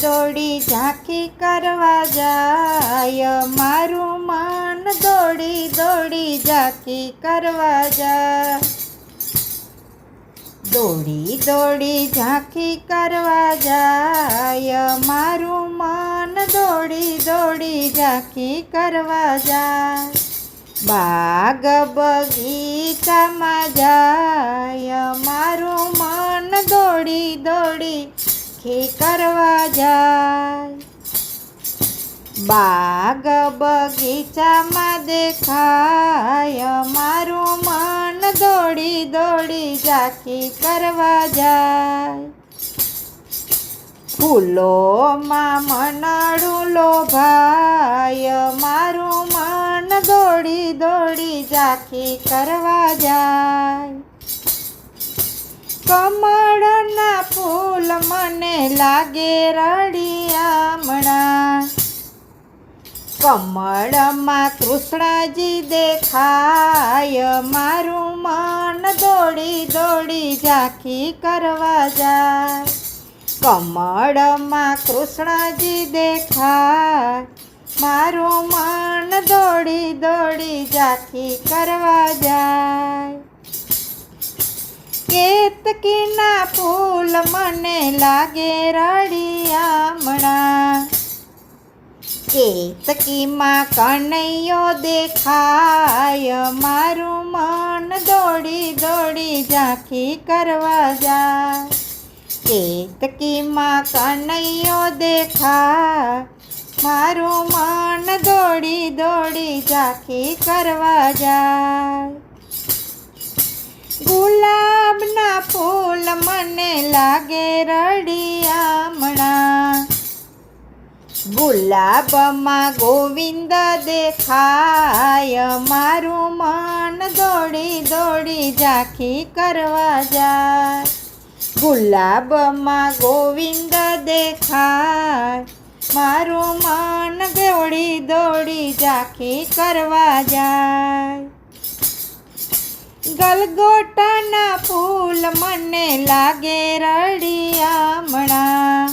દોડી ઝાંખી કરવા જાય, મારું મન દોડી દોડી ઝાંખી કરવા જાય. દોડી દોડી ઝાંખી કરવા જાય, મારું મન દોડી દોડી ઝાંખી કરવા જાય. બાગ બગીચામાં જાય, મારું મન દોડી દોડી ઝાંખી કરવા જાય. બાગ બગીચામાં દેખાય, મારું મન દોડી દોડી ઝાંખી કરવા જાય. ફૂલોમાં મનડું લોભાય, મારું મન દોડી દોડી ઝાંખી કરવા જાય. કમળના ફૂલ મને લાગે રળિયામણા, કમળમાં કૃષ્ણજી દેખાય, મારું મન દોડી દોડી ઝાંખી કરવા જાય. કમળમાં કૃષ્ણજી દેખાય, મારું મન દોડી દોડી ઝાંખી કરવા જાય. કેતકીના ફૂલ મને લાગે રળિયામણા, કેતકીમાં કનૈયો દેખાય, મારું મન દોડી દોડી ઝાંખી કરવા જાય. કેતકીમાં કનૈયો દેખાય, મારું મન દોડી દોડી ઝાંખી કરવા જાય. ગુલાબના ફૂલ મને લાગે રળિયામણા, ગુલાબમાં ગોવિંદ દેખાય, મારું મન દોડી દોડી ઝાંખી કરવા જાય. ગુલાબમાં ગોવિંદ દેખાય, મારું મન દોડી દોડી ઝાંખી કરવા જાય. ગલગોટાના ફૂલ મને લાગે રળિયામણા,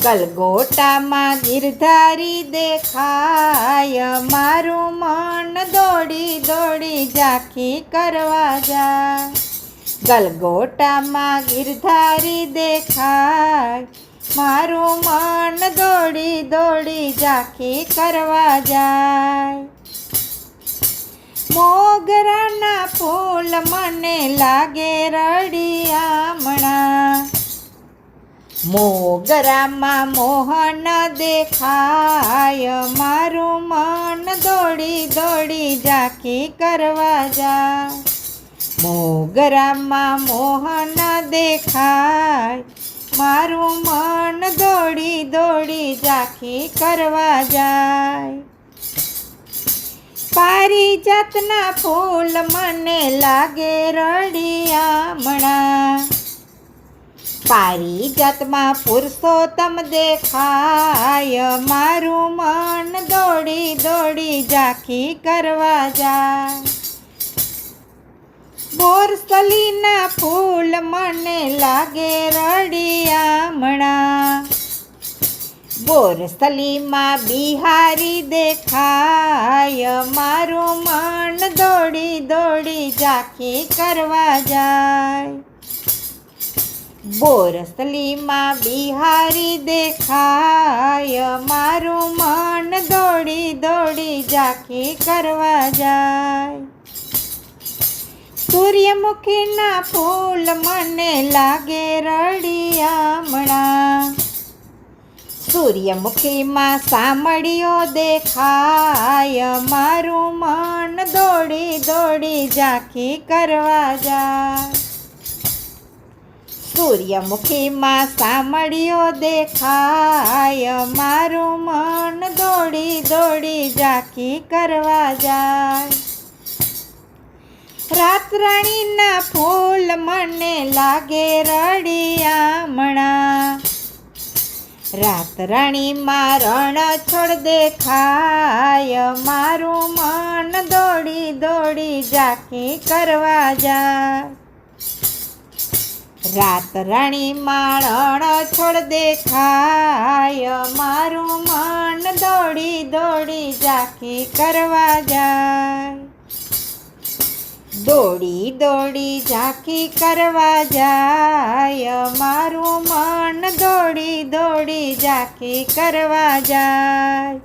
ગલગોટામાં ગિરધારી દેખાય, મારું મન દોડી દોડી ઝાંખી કરવા જાય. ગલગોટામાં ગિરધારી દેખાય, મારું મન દોડી દોડી ઝાંખી કરવા જાય. મોગરાના ફૂલ મને લાગે રળિયામણા, મોગરામાં મોહન દેખાય, મારું મન દોડી દોડી ઝાંખી કરવા જાય. મોગરામાં મોહન દેખાય, મારું મન દોડી દોડી ઝાંખી કરવા જાય. પારિજાતના ફૂલ મને લાગે રળિયામણા, પારિજાતમાં પુરુષોત્તમ દેખાય, મારું મન દોડી દોડી ઝાંખી કરવા જાય. બોરસલીના ફૂલ મને લાગે રળિયામણા, બોરસલીમાં બિહારી દેખાય, મારું મન દોડી દોડી ઝાંખી કરવા જાય. બોરસલીમાં બિહારી દેખાય, મારું મન દોડી દોડી ઝાંખી કરવા જાય. સૂર્યમુખીના ફૂલ મને લાગે રળિયામણા, સૂર્યમુખીમાં સામળીઓ દેખાય, મારું મન દોડી દોડી ઝાંખી કરવા જાય. સૂર્યમુખીમાં સામળીઓ દેખાય, મારું મન દોડી દોડી ઝાંખી કરવા જાય. રાતરાણીના ફૂલ મને લાગે રળિયામણા, રાતરાણીમાં રણછોડ દેખાય, મારું મન દોડી દોડી ઝાંખી કરવા જાય. રાત રાણી માળણ છોડ દેખાય મારું મન દોડી દોડી ઝાંખી કરવા જાય દોડી દોડી ઝાંખી કરવા જાય મારું મન દોડી દોડી ઝાંખી કરવા જાય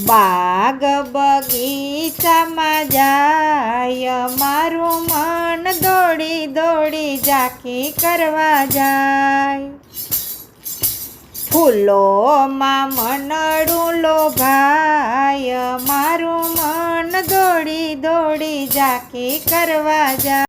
બાગ બગીચામાં જાય મારું મન દોડી દોડી ઝાંખી કરવા જાય ફૂલોમાં મનડું લોભાય મારું મન દોડી દોડી ઝાંખી કરવા જાય